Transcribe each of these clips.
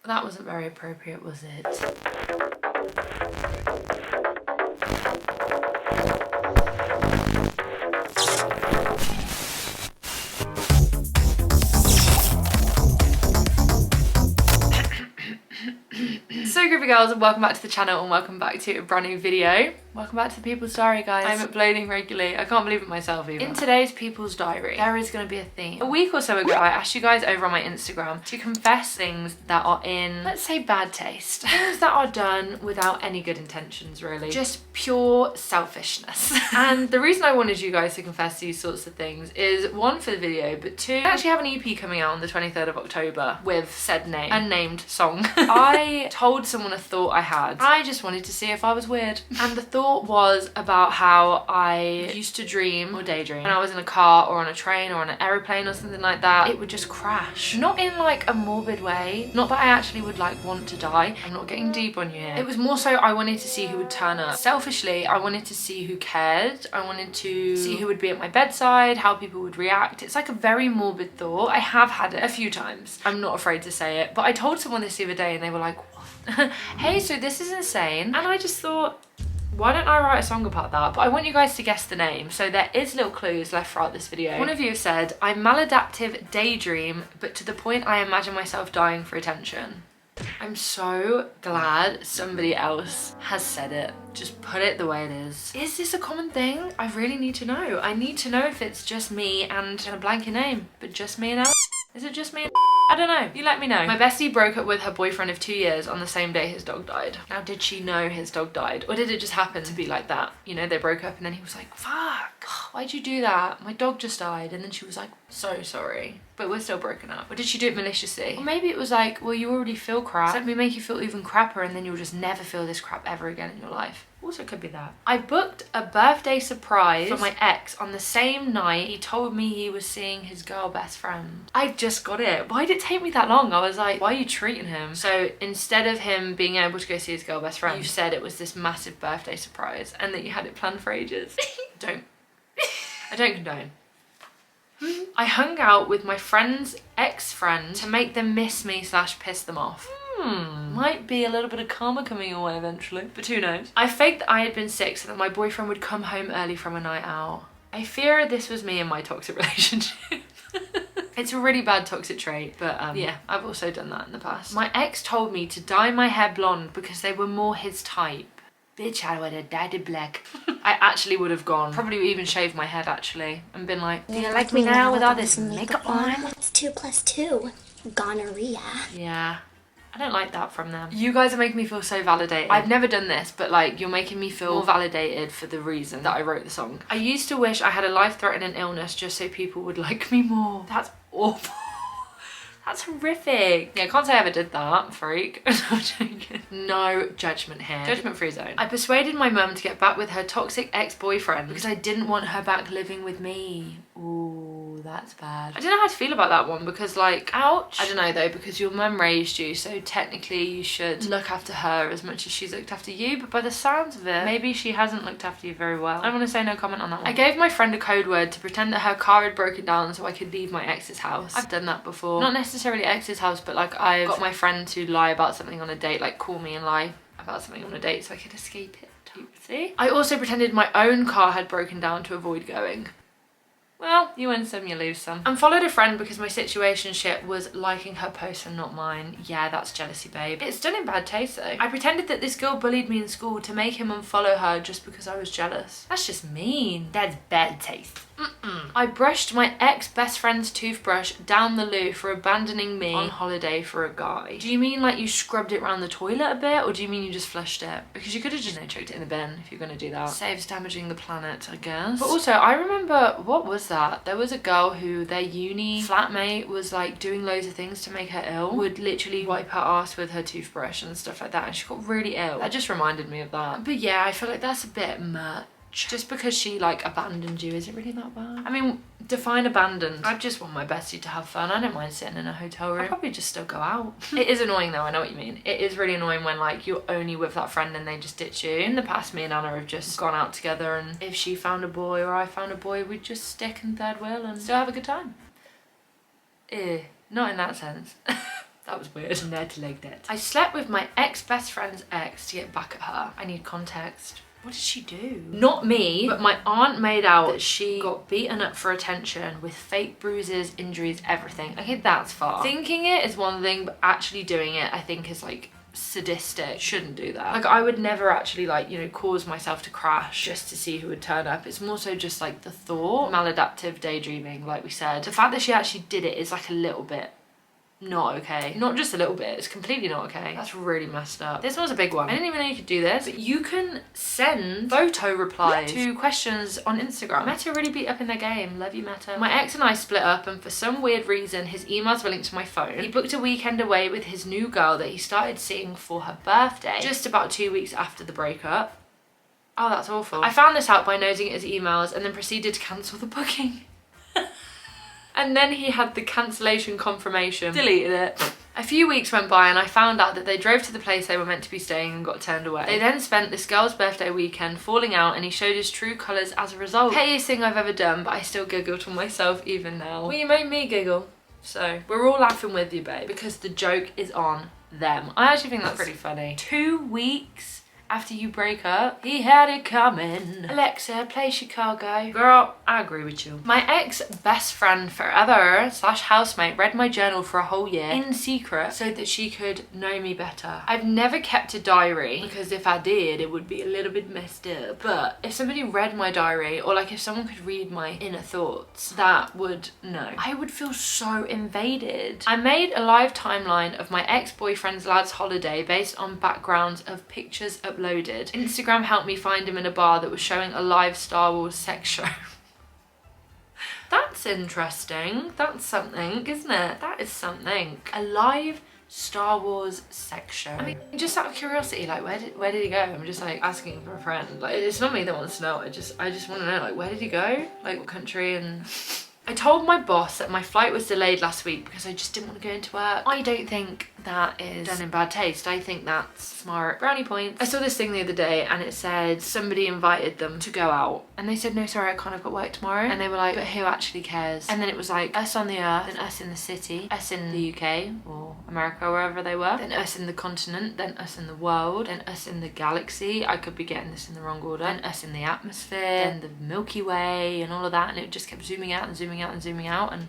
That wasn't very appropriate, was it? So groovy girls, and welcome back to the channel and welcome back to a brand new video. Welcome back to the People's Diary, guys. I'm uploading regularly. I can't believe it myself either. In today's People's Diary, there is going to be a theme. A week or so ago, I asked you guys over on my Instagram to confess things that are in, let's say, bad taste. Things that are done without any good intentions, really. Just pure selfishness. And the reason I wanted you guys to confess these sorts of things is, one, for the video, but two, I actually have an EP coming out on the 23rd of October with said name, unnamed song. I told someone a thought I had. I just wanted to see if I was weird. And the thought was about how I used to dream or daydream when I was in a car or on a train or on an aeroplane or something like that. It would just crash. Not in like a morbid way. Not that I actually would like want to die. I'm not getting deep on you here. It was more so I wanted to see who would turn up. Selfishly, I wanted to see who cared. I wanted to see who would be at my bedside, how people would react. It's like a very morbid thought. I have had it a few times. I'm not afraid to say it. But I told someone this the other day and they were like, what? Hey, so this is insane. And I just thought, why don't I write a song about that? But I want you guys to guess the name. So there is little clues left throughout this video. One of you said, I maladaptive daydream, but to the point I imagine myself dying for attention. I'm so glad somebody else has said it. Just put it the way it is. Is this a common thing? I really need to know. I need to know if it's just me and a blank your name, but just me and Alex. Is it just me and I don't know. You let me know. My bestie broke up with her boyfriend of 2 years on the same day his dog died. Now, did she know his dog died? Or did it just happen to be like that? You know, they broke up and then he was like, fuck, why'd you do that? My dog just died. And then she was like, so sorry, but we're still broken up. Or did she do it maliciously? Or maybe it was like, well, you already feel crap. So let me make you feel even crapper and then you'll just never feel this crap ever again in your life. Also could be that. I booked a birthday surprise for my ex on the same night he told me he was seeing his girl best friend. I just got it. Why did it take me that long? I was like, why are you treating him? So instead of him being able to go see his girl best friend, you said it was this massive birthday surprise and that you had it planned for ages. I don't condone. I hung out with my friend's ex-friend to make them miss me / piss them off. Might be a little bit of karma coming your way eventually, but who knows. I faked that I had been sick so that my boyfriend would come home early from a night out. I fear this was me in my toxic relationship. It's a really bad toxic trait, but yeah, I've also done that in the past. My ex told me to dye my hair blonde because they were more his type. Bitch, I would have dyed it black. I actually would have gone, probably even shaved my head actually, and been like, do you like me now with all this makeup on? That's 2 + 2. Gonorrhea. Yeah. I don't like that from them. You guys are making me feel so validated. I've never done this, but like, you're making me feel more validated for the reason that I wrote the song. I used to wish I had a life-threatening illness just so people would like me more. That's awful. That's horrific. Yeah, I can't say I ever did that, freak. I'm joking. No judgment here. Judgment-free zone. I persuaded my mum to get back with her toxic ex-boyfriend because I didn't want her back living with me. Ooh, that's bad. I don't know how to feel about that one because like, ouch. I don't know though, because your mum raised you, so technically you should look after her as much as she's looked after you, but by the sounds of it, maybe she hasn't looked after you very well. I want to say no comment on that one. I gave my friend a code word to pretend that her car had broken down so I could leave my ex's house. I've done that before. Not necessarily ex's house, but like I've got my friend to lie about something on a date, like call me and lie about something on a date so I could escape it. See? I also pretended my own car had broken down to avoid going. Well, you win some, you lose some. And followed a friend because my situationship was liking her post and not mine. Yeah, that's jealousy, babe. It's done in bad taste though. I pretended that this girl bullied me in school to make him unfollow her just because I was jealous. That's just mean. That's bad taste. I brushed my ex-best friend's toothbrush down the loo for abandoning me on holiday for a guy. Do you mean like you scrubbed it around the toilet a bit, or do you mean you just flushed it? Because you could have just, you know, chucked it in the bin if you're gonna do that. Saves damaging the planet, I guess. But also, I remember, what was that? There was a girl who their uni flatmate was like doing loads of things to make her ill. Would literally wipe her ass with her toothbrush and stuff like that, and she got really ill. That just reminded me of that. But yeah, I feel like that's a bit much. Just because she like abandoned you, is it really that bad? I mean, define abandoned. I just want my bestie to have fun. I don't mind sitting in a hotel room. I'd probably just still go out. It is annoying though, I know what you mean. It is really annoying when like you're only with that friend and they just ditch you. In the past, me and Anna have just gone out together, and if she found a boy or I found a boy, we'd just stick in third wheel and still have a good time. Not in that sense. That was weird. Nerd-legged it. I slept with my ex-best friend's ex to get back at her. I need context. What did she do? Not me, but my aunt made out that she got beaten up for attention with fake bruises, injuries, everything. Okay, that's far. Thinking it is one thing, but actually doing it, I think, is like sadistic. Shouldn't do that. Like, I would never actually, like, you know, cause myself to crash just to see who would turn up. It's more so just like the thought. Maladaptive daydreaming, like we said. The fact that she actually did it is like a little bit not okay. Not just a little bit, it's completely not okay. That's really messed up. This one's a big one. I didn't even know you could do this, but you can send photo replies to questions on Instagram. Meta really beat up in their game. Love you, Meta. My ex and I split up, and for some weird reason, his emails were linked to my phone. He booked a weekend away with his new girl that he started seeing for her birthday, just about 2 weeks after the breakup. Oh, that's awful. I found this out by nosing at his emails and then proceeded to cancel the booking. And then he had the cancellation confirmation. Deleted it. A few weeks went by and I found out that they drove to the place they were meant to be staying and got turned away. They then spent this girl's birthday weekend falling out, and he showed his true colours as a result. Pettiest thing I've ever done, but I still giggle to myself even now. Well, you made me giggle. So we're all laughing with you, babe, because the joke is on them. I actually think that's pretty funny. 2 weeks after you break up, he had it coming. Alexa, play Chicago. Girl, I agree with you. My ex-best friend forever / housemate read my journal for a whole year in secret so that she could know me better. I've never kept a diary because if I did, it would be a little bit messed up. But if somebody read my diary, or like if someone could read my inner thoughts, that would know. I would feel so invaded. I made a live timeline of my ex-boyfriend's lad's holiday based on backgrounds of pictures uploaded. Instagram helped me find him in a bar that was showing a live Star Wars sex show. That's interesting. That's something, isn't it? That is something. A live Star Wars sex show. I mean, just out of curiosity, like where did he go? I'm just like asking for a friend. Like, it's not me that wants to know. I just want to know, like, where did he go? Like, what country? And I told my boss that my flight was delayed last week because I just didn't want to go into work. I don't think that is done in bad taste. I think that's smart. Brownie points. I saw this thing the other day and it said somebody invited them to go out and they said, no, sorry, I can't, I've got work tomorrow. And they were like, but who actually cares? And then it was like us on the earth, then us in the city, us in the UK or America, wherever they were, then us in the continent, then us in the world, then us in the galaxy. I could be getting this in the wrong order. Then us in the atmosphere, then the Milky Way and all of that. And it just kept zooming out and zooming out and zooming out. And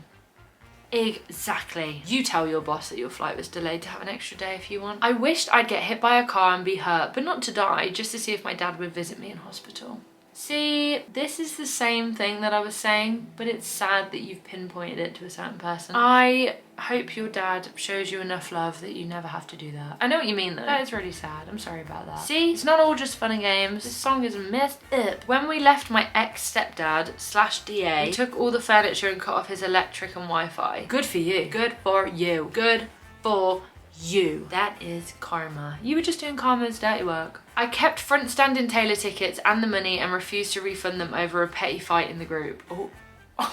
exactly. You tell your boss that your flight was delayed to have an extra day if you want. I wished I'd get hit by a car and be hurt, but not to die, just to see if my dad would visit me in hospital. See, this is the same thing that I was saying, but it's sad that you've pinpointed it to a certain person. I hope your dad shows you enough love that you never have to do that. I know what you mean though. That is really sad. I'm sorry about that. See, it's not all just fun and games. This song is messed up. When we left my ex-stepdad / DA, we took all the furniture and cut off his electric and Wi-Fi. Good for you. Good for you. Good for you. That is karma. You were just doing karma's dirty work. I kept front standing Taylor tickets and the money and refused to refund them over a petty fight in the group. Oh.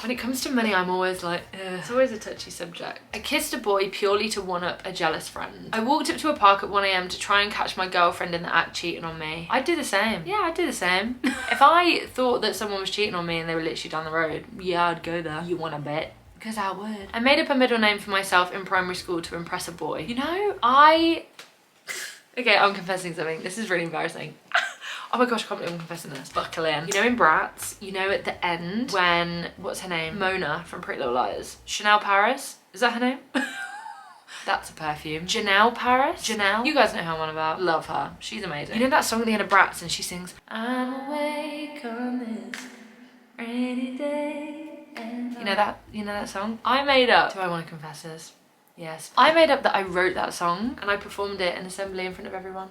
When it comes to money, I'm always like, ugh. It's always a touchy subject. I kissed a boy purely to one-up a jealous friend. I walked up to a park at 1 AM to try and catch my girlfriend in the act cheating on me. I'd do the same. Yeah, I'd do the same. If I thought that someone was cheating on me and they were literally down the road, yeah, I'd go there. You wanna bet? Because I would. I made up a middle name for myself in primary school to impress a boy. You know, okay, I'm confessing something. This is really embarrassing. Oh my gosh, I can't believe I'm confessing this. Buckle in. You know in Bratz, you know at the end when, what's her name? Mona from Pretty Little Liars. Chanel Paris? Is that her name? That's a perfume. Janelle Paris? Janelle? You guys know who I'm on about. Love her. She's amazing. You know that song at the end of Bratz and she sings, I'm awake on this rainy day. You know that song? I made up. Do I want to confess this? Yes. I made up that I wrote that song and I performed it in assembly in front of everyone.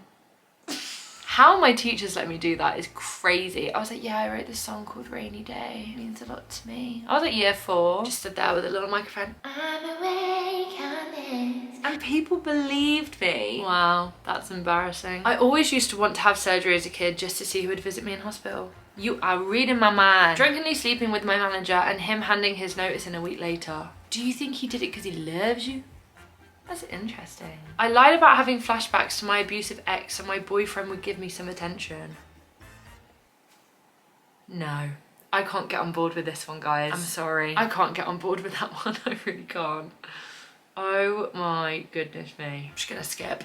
How my teachers let me do that is crazy. I was like, yeah, I wrote this song called Rainy Day. It means a lot to me. I was at year 4. Just stood there with a little microphone. I'm awake on this. And people believed me. Wow, that's embarrassing. I always used to want to have surgery as a kid just to see who would visit me in hospital. You are reading my mind. Drunkenly sleeping with my manager and him handing his notice in a week later. Do you think he did it because he loves you? That's interesting. I lied about having flashbacks to my abusive ex so my boyfriend would give me some attention. No, I can't get on board with this one, guys. I'm sorry. I can't get on board with that one. I really can't. Oh my goodness me. I'm just gonna skip.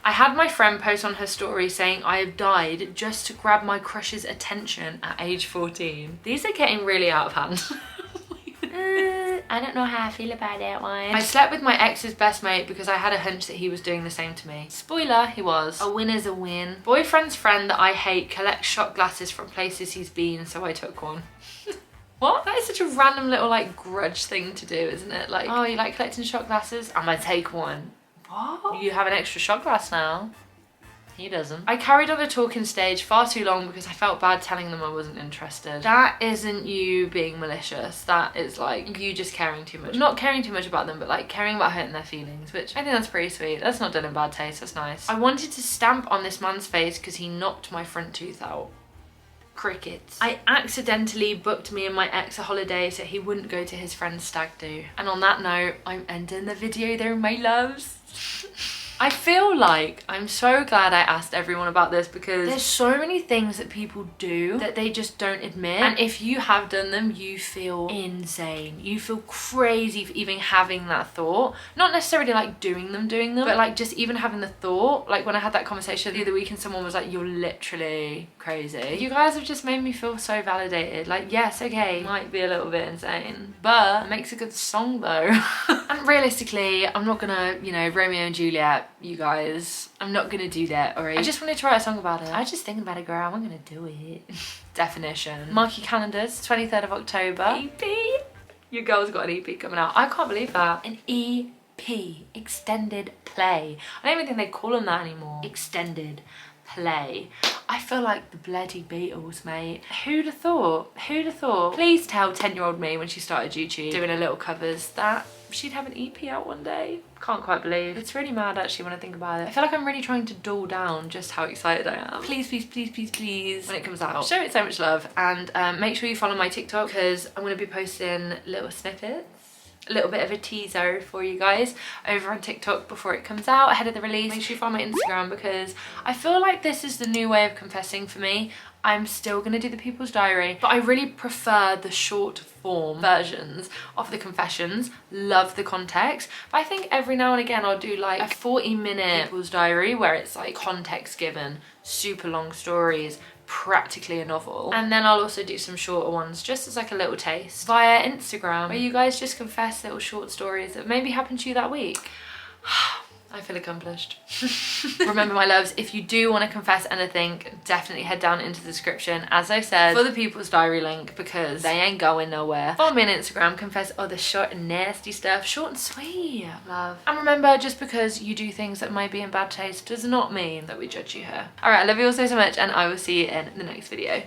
I had my friend post on her story saying I have died just to grab my crush's attention at age 14. These are getting really out of hand. I don't know how I feel about that one. I slept with my ex's best mate because I had a hunch that he was doing the same to me. Spoiler, he was. A win is a win. Boyfriend's friend that I hate collects shot glasses from places he's been, so I took one. What? That is such a random little like grudge thing to do, isn't it? Like, oh, you like collecting shot glasses? I'm gonna take one. What? You have an extra shot glass now. He doesn't. I carried on the talking stage far too long because I felt bad telling them I wasn't interested. That isn't you being malicious. That is like you just caring too much. Not caring too much about them, but like caring about hurting their feelings, which I think that's pretty sweet. That's not done in bad taste. That's nice. I wanted to stamp on this man's face because he knocked my front tooth out. Crickets. I accidentally booked me and my ex a holiday so he wouldn't go to his friend's stag do. And on that note, I'm ending the video there, my loves. I feel like I'm so glad I asked everyone about this because there's so many things that people do that they just don't admit. And if you have done them, you feel insane. You feel crazy for even having that thought. Not necessarily like doing them, but like just even having the thought. Like when I had that conversation the other week and someone was like, you're literally crazy. You guys have just made me feel so validated. Like, yes, okay, might be a little bit insane, but it makes a good song though. And realistically, I'm not gonna, you know, Romeo and Juliet, you guys, I'm not gonna do that, alright? I just wanted to write a song about it. I was just thinking about it, girl, I'm gonna do it. Definition. Mark your calendars, 23rd of October. EP. Your girl's got an EP coming out. I can't believe that. An EP, extended play. I don't even think they call them that anymore. Extended play. I feel like the bloody Beatles, mate. Who'd have thought? Who'd have thought? Please tell 10-year-old me when she started YouTube doing her little covers that she'd have an EP out one day. Can't quite believe. It's really mad actually when I think about it. I feel like I'm really trying to dull down just how excited I am. Please, please, please, please, please, when it comes out, show it so much love, and make sure you follow my TikTok because I'm going to be posting little snippets, a little bit of a teaser for you guys over on TikTok before it comes out, ahead of the release. Make sure you follow my Instagram because I feel like this is the new way of confessing for me. I'm still gonna do the People's Diary, but I really prefer the short form versions of the confessions. Love the context, but I think every now and again I'll do like a 40-minute People's Diary where it's like context given, super long stories, practically a novel, and then I'll also do some shorter ones just as like a little taste via Instagram where you guys just confess little short stories that maybe happened to you that week. I feel accomplished. Remember, my loves, if you do want to confess anything, definitely head down into the description, as I said, for the People's Diary link because they ain't going nowhere. Follow me on Instagram, confess all the short and nasty stuff, short and sweet, love. And remember, just because you do things that might be in bad taste does not mean that we judge you here. All right, I love you all so much, and I will see you in the next video.